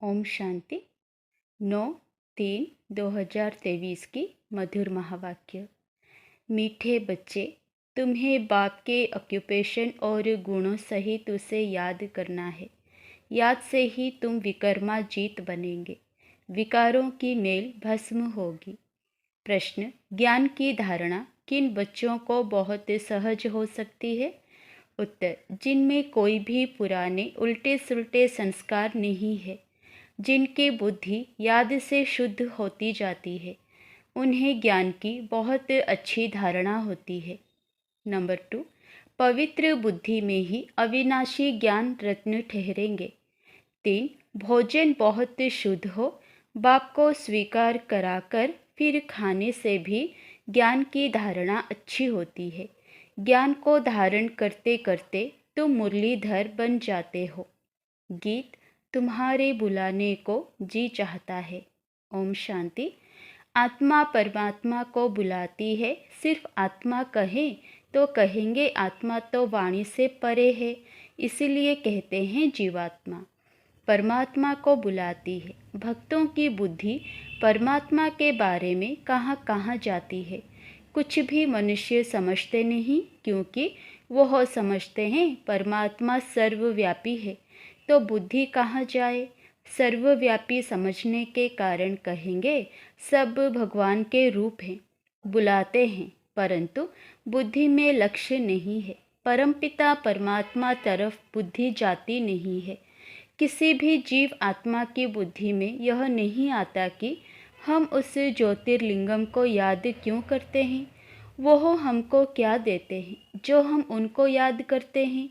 ओम शांति 9/3/2023 की मधुर महावाक्य। मीठे बच्चे, तुम्हें बाप के ऑक्यूपेशन और गुणों सहित उसे याद करना है। याद से ही तुम विकर्मा जीत बनेंगे। विकारों की मेल भस्म होगी। प्रश्न: ज्ञान की धारणा किन बच्चों को बहुत सहज हो सकती है? उत्तर: जिनमें कोई भी पुराने उल्टे सुलटे संस्कार नहीं है, जिनकी बुद्धि याद से शुद्ध होती जाती है, उन्हें ज्ञान की बहुत अच्छी धारणा होती है। नंबर 2, पवित्र बुद्धि में ही अविनाशी ज्ञान रत्न ठहरेंगे। 3, भोजन बहुत शुद्ध हो, बाप को स्वीकार कराकर फिर खाने से भी ज्ञान की धारणा अच्छी होती है। ज्ञान को धारण करते करते तुम मुरलीधर बन जाते हो। गीत: तुम्हारे बुलाने को जी चाहता है। ओम शांति। आत्मा परमात्मा को बुलाती है। सिर्फ आत्मा कहे तो कहेंगे आत्मा तो वाणी से परे है, इसीलिए कहते हैं जीवात्मा। परमात्मा को बुलाती है। भक्तों की बुद्धि परमात्मा के बारे में कहाँ कहाँ जाती है। कुछ भी मनुष्य समझते नहीं, क्योंकि वह समझते हैं परमात्मा सर्वव्यापी है, तो बुद्धि कहाँ जाए। सर्वव्यापी समझने के कारण कहेंगे सब भगवान के रूप हैं, बुलाते हैं, परंतु बुद्धि में लक्ष्य नहीं है। परमपिता परमात्मा तरफ बुद्धि जाती नहीं है। किसी भी जीव आत्मा की बुद्धि में यह नहीं आता कि हम उस ज्योतिर्लिंगम को याद क्यों करते हैं, वो हमको क्या देते हैं जो हम उनको याद करते हैं।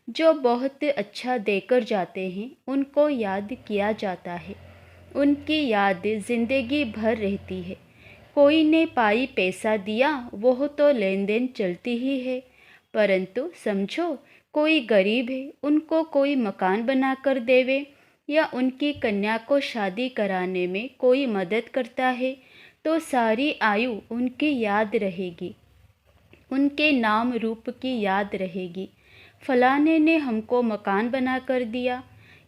जो बहुत अच्छा देकर जाते हैं उनको याद किया जाता है, उनकी याद जिंदगी भर रहती है। कोई ने पाई पैसा दिया, वह तो लेन देन चलती ही है, परंतु समझो कोई गरीब है, उनको कोई मकान बनाकर देवे या उनकी कन्या को शादी कराने में कोई मदद करता है, तो सारी आयु उनकी याद रहेगी, उनके नाम रूप की याद रहेगी। फलाने ने हमको मकान बना कर दिया।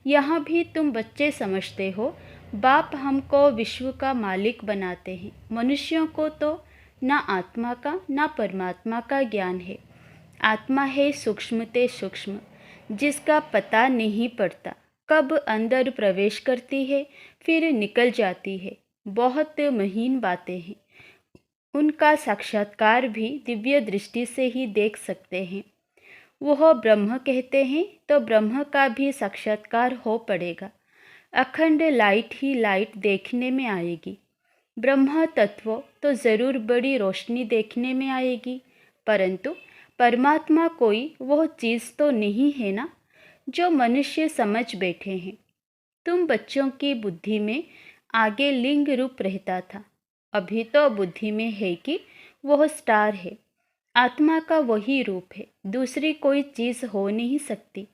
यहाँ भी तुम बच्चे समझते हो बाप हमको विश्व का मालिक बनाते हैं। मनुष्यों को तो ना आत्मा का ना परमात्मा का ज्ञान है। आत्मा है सूक्ष्म ते सूक्ष्म, जिसका पता नहीं पड़ता, कब अंदर प्रवेश करती है फिर निकल जाती है। बहुत महीन बातें हैं, उनका साक्षात्कार भी दिव्य दृष्टि से ही देख सकते हैं। वह ब्रह्म कहते हैं तो ब्रह्म का भी साक्षात्कार हो पड़ेगा। अखंड लाइट ही लाइट देखने में आएगी। ब्रह्म तत्व तो ज़रूर बड़ी रोशनी देखने में आएगी, परंतु परमात्मा कोई वह चीज़ तो नहीं है ना जो मनुष्य समझ बैठे हैं। तुम बच्चों की बुद्धि में आगे लिंग रूप रहता था, अभी तो बुद्धि में है कि वह स्टार है। आत्मा का वही रूप है, दूसरी कोई चीज़ हो नहीं सकती।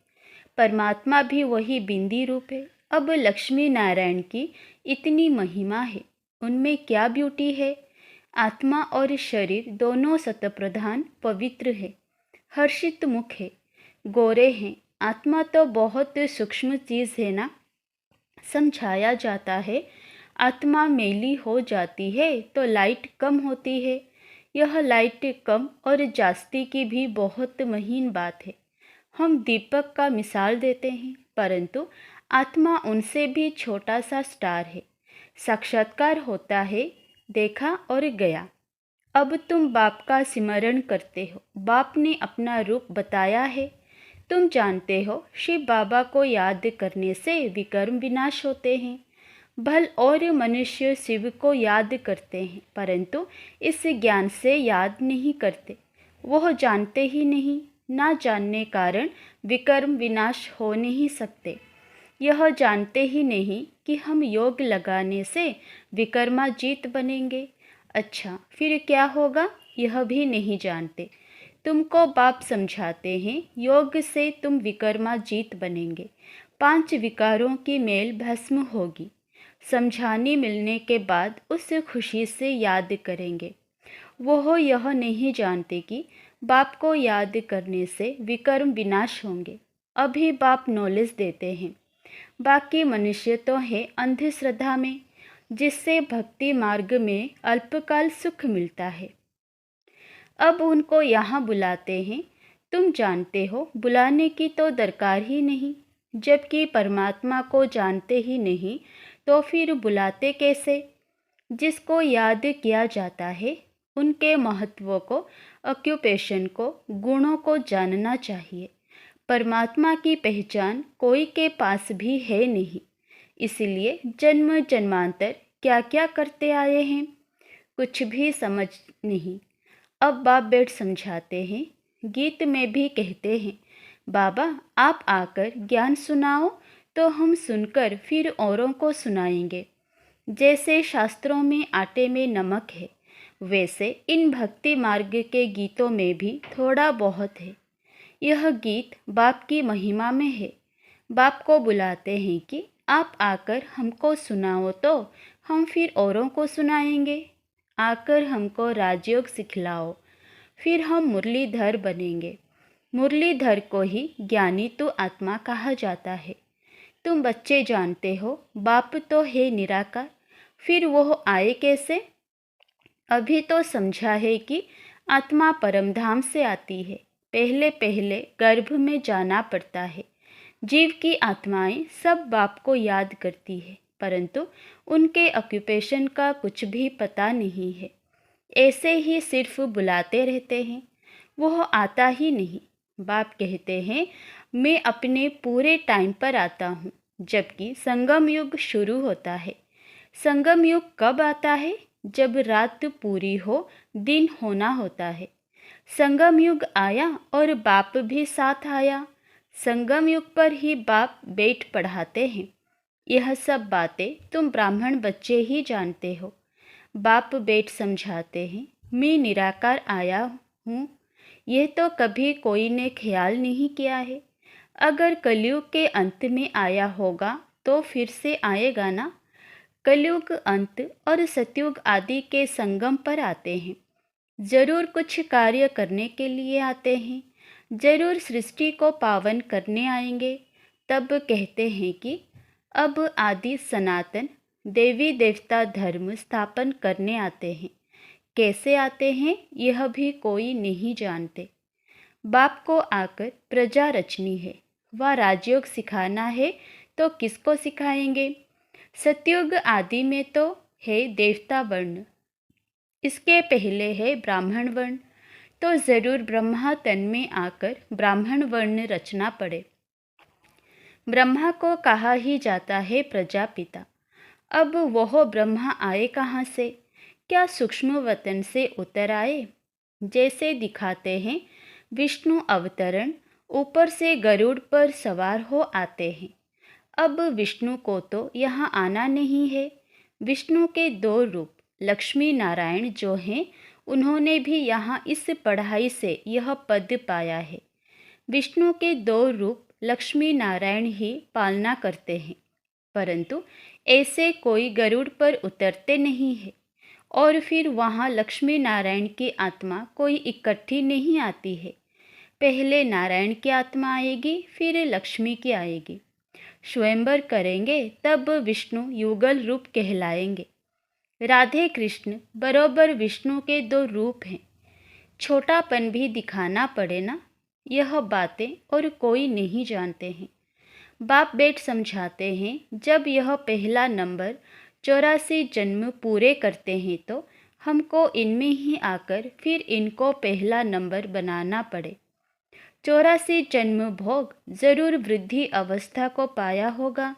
परमात्मा भी वही बिंदी रूप है। अब लक्ष्मी नारायण की इतनी महिमा है, उनमें क्या ब्यूटी है। आत्मा और शरीर दोनों सतप्रधान पवित्र है, हर्षित मुख है, गोरे हैं। आत्मा तो बहुत सूक्ष्म चीज़ है ना। समझाया जाता है आत्मा मैली हो जाती है तो लाइट कम होती है। यह लाइट कम और जास्ती की भी बहुत महीन बात है। हम दीपक का मिसाल देते हैं, परंतु आत्मा उनसे भी छोटा सा स्टार है। साक्षात्कार होता है, देखा और गया। अब तुम बाप का स्मरण करते हो, बाप ने अपना रूप बताया है। तुम जानते हो शिव बाबा को याद करने से विकर्म विनाश होते हैं। भल और मनुष्य शिव को याद करते हैं, परंतु इस ज्ञान से याद नहीं करते। वह जानते ही नहीं, ना जानने कारण विकर्म विनाश हो नहीं सकते। यह जानते ही नहीं कि हम योग लगाने से विकर्माजीत बनेंगे। अच्छा, फिर क्या होगा यह भी नहीं जानते। तुमको बाप समझाते हैं योग से तुम विकर्माजीत बनेंगे। 5 विकारों की मेल भस्म होगी। समझाने मिलने के बाद उस खुशी से याद करेंगे। वह यह नहीं जानते कि बाप को याद करने से विकर्म विनाश होंगे। अभी बाप नॉलेज देते हैं। बाकी मनुष्य तो है अंधश्रद्धा में, जिससे भक्ति मार्ग में अल्पकाल सुख मिलता है। अब उनको यहाँ बुलाते हैं। तुम जानते हो बुलाने की तो दरकार ही नहीं। जबकि परमात्मा को जानते ही नहीं तो फिर बुलाते कैसे? जिसको याद किया जाता है उनके महत्व को, ऑक्यूपेशन को, गुणों को जानना चाहिए। परमात्मा की पहचान कोई के पास भी है नहीं, इसलिए जन्म जन्मांतर क्या क्या करते आए हैं, कुछ भी समझ नहीं। अब बाप बेट समझाते हैं। गीत में भी कहते हैं, बाबा आप आकर ज्ञान सुनाओ तो हम सुनकर फिर औरों को सुनाएंगे। जैसे शास्त्रों में आटे में नमक है, वैसे इन भक्ति मार्ग के गीतों में भी थोड़ा बहुत है। यह गीत बाप की महिमा में है। बाप को बुलाते हैं कि आप आकर हमको सुनाओ तो हम फिर औरों को सुनाएंगे। आकर हमको राजयोग सिखलाओ, फिर हम मुरलीधर बनेंगे। मुरलीधर को ही ज्ञानी तो आत्मा कहा जाता है। तुम बच्चे जानते हो बाप तो है निराकार, फिर वो आए कैसे? अभी तो समझा है कि आत्मा परमधाम से आती है। पहले पहले गर्भ में जाना पड़ता है। जीव की आत्माएं सब बाप को याद करती है, परंतु उनके ऑक्यूपेशन का कुछ भी पता नहीं है। ऐसे ही सिर्फ बुलाते रहते हैं, वह आता ही नहीं। बाप कहते हैं मैं अपने पूरे टाइम पर आता हूँ, जबकि संगम युग शुरू होता है। संगम युग कब आता है? जब रात पूरी हो, दिन होना होता है। संगम युग आया और बाप भी साथ आया। संगम युग पर ही बाप बेट पढ़ाते हैं। यह सब बातें तुम ब्राह्मण बच्चे ही जानते हो। बाप बेट समझाते हैं, मैं निराकार आया हूँ। यह तो कभी कोई ने ख्याल नहीं किया है। अगर कलयुग के अंत में आया होगा तो फिर से आएगा ना। कलयुग अंत और सतयुग आदि के संगम पर आते हैं। जरूर कुछ कार्य करने के लिए आते हैं, जरूर सृष्टि को पावन करने आएंगे। तब कहते हैं कि अब आदि सनातन देवी देवता धर्म स्थापन करने आते हैं। कैसे आते हैं यह भी कोई नहीं जानते। बाप को आकर प्रजा रचनी है, व राजयोग सिखाना है तो किसको सिखाएंगे? सतयुग आदि में तो है देवता वर्ण, इसके पहले है ब्राह्मण वर्ण, तो जरूर ब्रह्मा तन में आकर ब्राह्मण वर्ण रचना पड़े। ब्रह्मा को कहा ही जाता है प्रजापिता। अब वह ब्रह्मा आए कहाँ से? क्या सूक्ष्म वतन से उतर आए? जैसे दिखाते हैं विष्णु अवतरण, ऊपर से गरुड़ पर सवार हो आते हैं। अब विष्णु को तो यहाँ आना नहीं है। विष्णु के दो रूप लक्ष्मी नारायण जो हैं, उन्होंने भी यहाँ इस पढ़ाई से यह पद पाया है। विष्णु के दो रूप लक्ष्मी नारायण ही पालना करते हैं, परंतु ऐसे कोई गरुड़ पर उतरते नहीं है। और फिर वहाँ लक्ष्मी नारायण की आत्मा कोई इकट्ठी नहीं आती है। पहले नारायण की आत्मा आएगी, फिर लक्ष्मी की आएगी। स्वयंवर करेंगे तब विष्णु युगल रूप कहलाएंगे। राधे कृष्ण बरोबर विष्णु के दो रूप हैं। छोटापन भी दिखाना पड़े ना, यह बातें और कोई नहीं जानते हैं। बाप बेट समझाते हैं, जब यह पहला नंबर 84 जन्म पूरे करते हैं तो हमको इनमें ही आकर फिर इनको पहला नंबर बनाना पड़े। 84 जन्म भोग जरूर वृद्धि अवस्था को पाया होगा,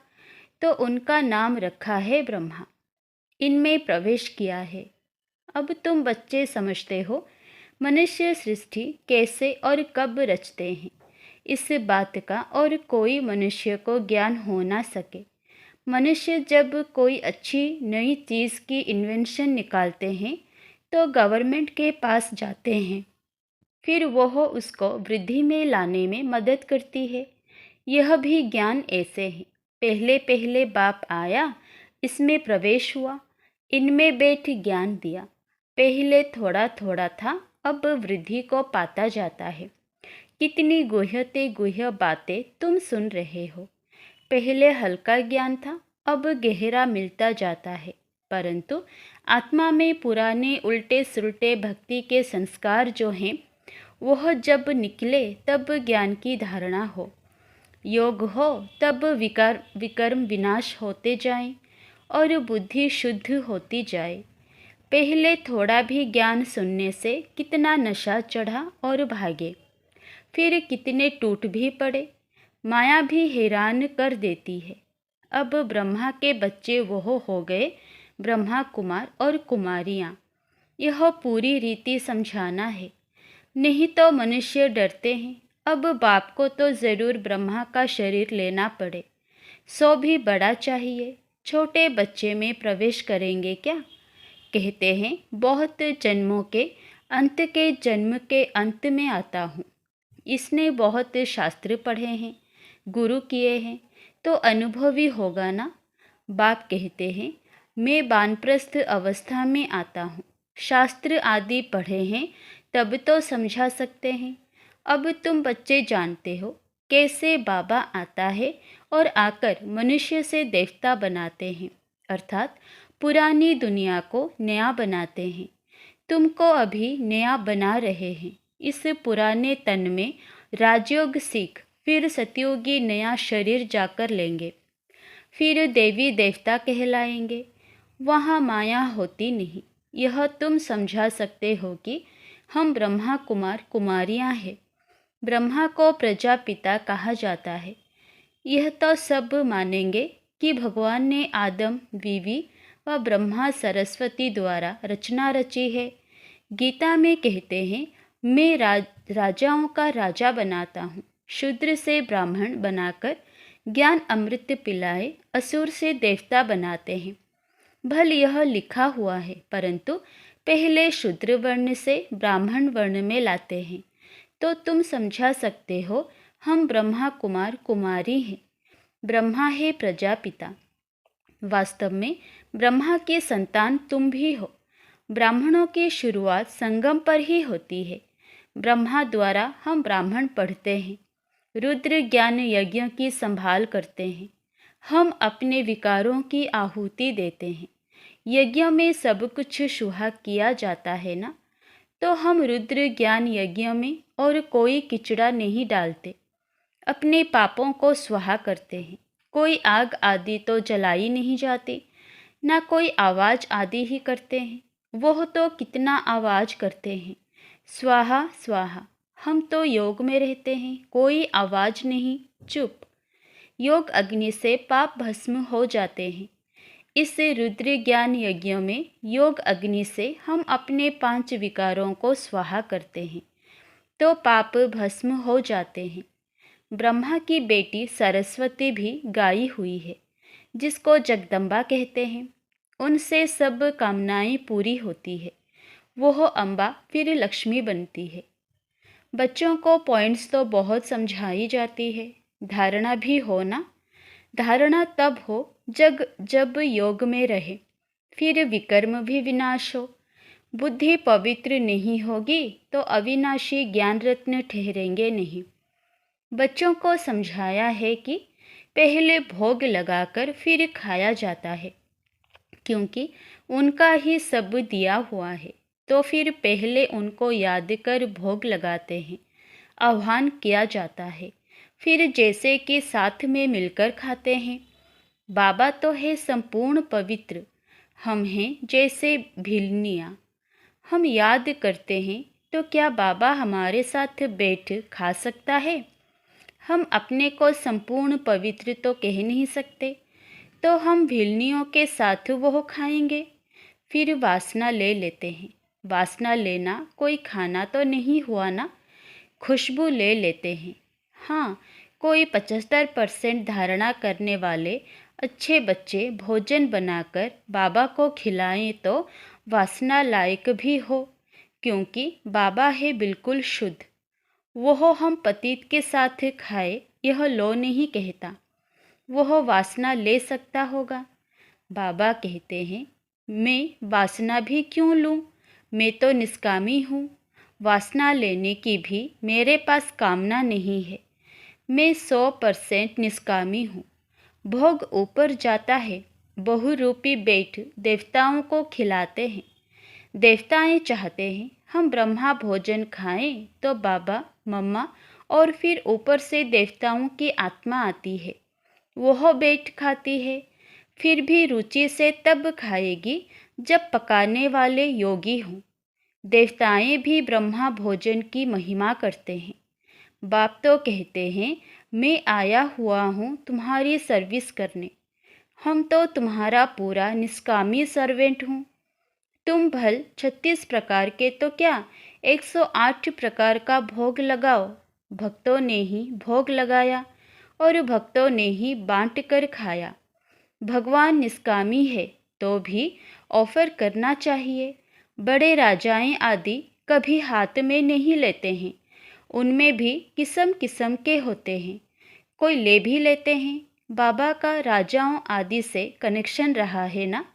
तो उनका नाम रखा है ब्रह्मा। इनमें प्रवेश किया है। अब तुम बच्चे समझते हो मनुष्य सृष्टि कैसे और कब रचते हैं। इस बात का और कोई मनुष्य को ज्ञान हो ना सके। मनुष्य जब कोई अच्छी नई चीज़ की इन्वेंशन निकालते हैं तो गवर्नमेंट के पास जाते हैं, फिर वह उसको वृद्धि में लाने में मदद करती है। यह भी ज्ञान ऐसे है। पहले पहले बाप आया, इसमें प्रवेश हुआ, इनमें बैठ ज्ञान दिया। पहले थोड़ा थोड़ा था, अब वृद्धि को पाता जाता है। कितनी गुह्यते गुह्य बातें तुम सुन रहे हो। पहले हल्का ज्ञान था, अब गहरा मिलता जाता है, परंतु आत्मा में पुराने उल्टे सुलटे भक्ति के संस्कार जो हैं वह जब निकले तब ज्ञान की धारणा हो, योग हो, तब विकर्म विनाश होते जाएं और बुद्धि शुद्ध होती जाए। पहले थोड़ा भी ज्ञान सुनने से कितना नशा चढ़ा और भागे, फिर कितने टूट भी पड़े। माया भी हैरान कर देती है। अब ब्रह्मा के बच्चे वह हो गए ब्रह्मा कुमार और कुमारियाँ। यह पूरी रीति समझाना है, नहीं तो मनुष्य डरते हैं। अब बाप को तो ज़रूर ब्रह्मा का शरीर लेना पड़े, सो भी बड़ा चाहिए। छोटे बच्चे में प्रवेश करेंगे क्या? कहते हैं बहुत जन्मों के जन्म के अंत में आता हूँ। इसने बहुत शास्त्र पढ़े हैं, गुरु किए हैं, तो अनुभवी होगा ना। बाप कहते हैं मैं वानप्रस्थ अवस्था में आता हूँ, शास्त्र आदि पढ़े हैं तब तो समझा सकते हैं। अब तुम बच्चे जानते हो कैसे बाबा आता है और आकर मनुष्य से देवता बनाते हैं, अर्थात पुरानी दुनिया को नया बनाते हैं। तुमको अभी नया बना रहे हैं। इस पुराने तन में राजयोग सीख फिर सतयुगी नया शरीर जाकर लेंगे, फिर देवी देवता कहलाएंगे। वहाँ माया होती नहीं। यह तुम समझा सकते हो कि हम ब्रह्मा कुमार कुमारियाँ हैं। ब्रह्मा को प्रजापिता कहा जाता है। यह तो सब मानेंगे कि भगवान ने आदम बीवी व ब्रह्मा सरस्वती द्वारा रचना रची है। गीता में कहते हैं मैं राजाओं का राजा बनाता हूँ, शूद्र से ब्राह्मण बनाकर ज्ञान अमृत पिलाए असुर से देवता बनाते हैं। भल यह लिखा हुआ है, परंतु पहले शूद्र वर्ण से ब्राह्मण वर्ण में लाते हैं। तो तुम समझा सकते हो हम ब्रह्मा कुमार कुमारी हैं। ब्रह्मा है प्रजापिता। वास्तव में ब्रह्मा की संतान तुम भी हो। ब्राह्मणों की शुरुआत संगम पर ही होती है। ब्रह्मा द्वारा हम ब्राह्मण पढ़ते हैं, रुद्र ज्ञान यज्ञ की संभाल करते हैं। हम अपने विकारों की आहुति देते हैं। यज्ञ में सब कुछ सुहाग किया जाता है ना, तो हम रुद्र ज्ञान यज्ञ में और कोई किचड़ा नहीं डालते। अपने पापों को स्वाहा करते हैं। कोई आग आदि तो जलाई नहीं जाती, ना कोई आवाज़ आदि ही करते हैं। वह तो कितना आवाज़ करते हैं, स्वाहा स्वाहा। हम तो योग में रहते हैं, कोई आवाज़ नहीं, चुप। योग अग्नि से पाप भस्म हो जाते हैं। इस रुद्र ज्ञान यज्ञ में योग अग्नि से हम अपने 5 विकारों को स्वाहा करते हैं, तो पाप भस्म हो जाते हैं। ब्रह्मा की बेटी सरस्वती भी गाई हुई है, जिसको जगदम्बा कहते हैं। उनसे सब कामनाएं पूरी होती है। वह अम्बा फिर लक्ष्मी बनती है। बच्चों को पॉइंट्स तो बहुत समझाई जाती है, धारणा भी हो ना। धारणा तब हो जब योग में रहे, फिर विकर्म भी विनाश हो। बुद्धि पवित्र नहीं होगी तो अविनाशी ज्ञान रत्न ठहरेंगे नहीं। बच्चों को समझाया है कि पहले भोग लगाकर फिर खाया जाता है, क्योंकि उनका ही सब दिया हुआ है, तो फिर पहले उनको याद कर भोग लगाते हैं, आह्वान किया जाता है, फिर जैसे कि साथ में मिलकर खाते हैं। बाबा तो है संपूर्ण पवित्र, हम हैं जैसे भिलनियाँ। हम याद करते हैं तो क्या बाबा हमारे साथ बैठ खा सकता है? हम अपने को संपूर्ण पवित्र तो कह नहीं सकते, तो हम भिलनियों के साथ वो खाएंगे। फिर वासना ले लेते हैं। वासना लेना कोई खाना तो नहीं हुआ ना, खुशबू ले लेते हैं। हाँ, कोई 75% धारणा करने वाले अच्छे बच्चे भोजन बनाकर बाबा को खिलाएं तो वासना लायक भी हो, क्योंकि बाबा है बिल्कुल शुद्ध। वह हम पतित के साथ खाए यह लो नहीं कहता, वह वासना ले सकता होगा। बाबा कहते हैं मैं वासना भी क्यों लूँ, मैं तो निष्कामी हूँ। वासना लेने की भी मेरे पास कामना नहीं है। मैं 100% निष्कामी हूँ। भोग ऊपर जाता है। बहुरूपी बेट देवताओं को खिलाते हैं। देवताएं चाहते हैं हम ब्रह्मा भोजन खाएं, तो बाबा, मम्मा और फिर ऊपर से देवताओं की आत्मा आती है। वह बेट खाती है। फिर भी रुचि से तब खाएगी जब पकाने वाले योगी हों। देवताएं भी ब्रह्मा भोजन की महिमा करते हैं। बाप तो कहते हैं मैं आया हुआ हूँ तुम्हारी सर्विस करने। हम तो तुम्हारा पूरा निष्कामी सर्वेंट हूँ। तुम भल 36 प्रकार के तो क्या 108 प्रकार का भोग लगाओ। भक्तों ने ही भोग लगाया और भक्तों ने ही बांट कर खाया। भगवान निष्कामी है तो भी ऑफर करना चाहिए। बड़े राजाएं आदि कभी हाथ में नहीं लेते हैं। उनमें भी किस्म किस्म के होते हैं। कोई ले भी लेते हैं। बाबा का राजाओं आदि से कनेक्शन रहा है ना,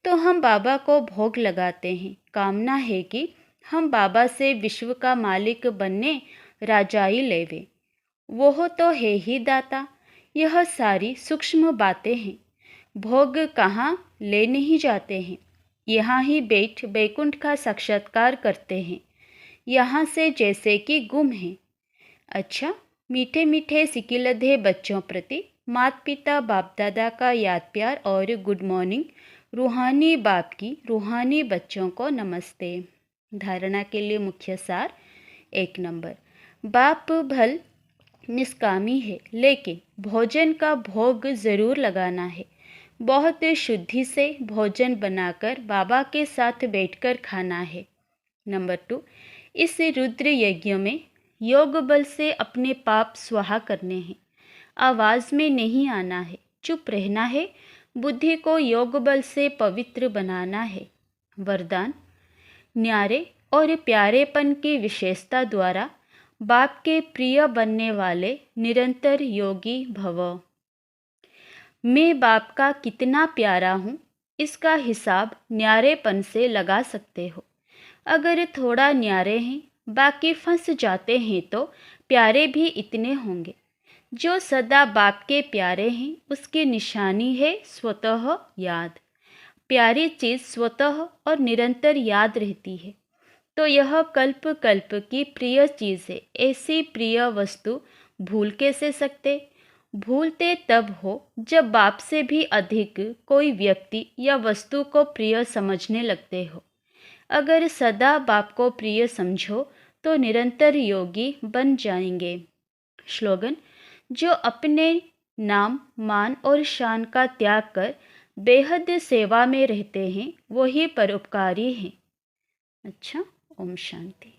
तो हम बाबा को भोग लगाते हैं। कामना है कि हम बाबा से विश्व का मालिक बनने राजाई लेवे। वो तो है ही दाता। यह सारी सूक्ष्म बातें हैं। भोग कहाँ ले नहीं जाते हैं। यहाँ ही बैठ बैकुंठ का साक्षात्कार करते हैं। यहाँ से जैसे कि गुम हैं। अच्छा, मीठे मीठे सिकिलधे बच्चों प्रति माता पिता बाप दादा का याद प्यार और गुड मॉर्निंग। रूहानी बाप की रूहानी बच्चों को नमस्ते। धारणा के लिए मुख्य सार 1 नंबर, बाप भल निष्कामी है, लेकिन भोजन का भोग ज़रूर लगाना है। बहुत शुद्धि से भोजन बनाकर बाबा के साथ बैठकर खाना है। नंबर 2, इस रुद्र यज्ञ में योग बल से अपने पाप स्वाहा करने हैं। आवाज़ में नहीं आना है, चुप रहना है। बुद्धि को योग बल से पवित्र बनाना है। वरदान, न्यारे और प्यारेपन की विशेषता द्वारा बाप के प्रिय बनने वाले निरंतर योगी भव। मैं बाप का कितना प्यारा हूँ, इसका हिसाब न्यारेपन से लगा सकते हो। अगर थोड़ा न्यारे हैं, बाकी फंस जाते हैं, तो प्यारे भी इतने होंगे। जो सदा बाप के प्यारे हैं, उसकी निशानी है स्वतः याद। प्यारी चीज़ स्वतः और निरंतर याद रहती है, तो यह कल्प कल्प की प्रिय चीज़ है। ऐसी प्रिय वस्तु भूल कैसे सकते? भूलते तब हो जब बाप से भी अधिक कोई व्यक्ति या वस्तु को प्रिय समझने लगते हो। अगर सदा बाप को प्रिय समझो तो निरंतर योगी बन जाएंगे। स्लोगन, जो अपने नाम मान और शान का त्याग कर बेहद सेवा में रहते हैं, वही परोपकारी हैं। अच्छा, ओम शांति।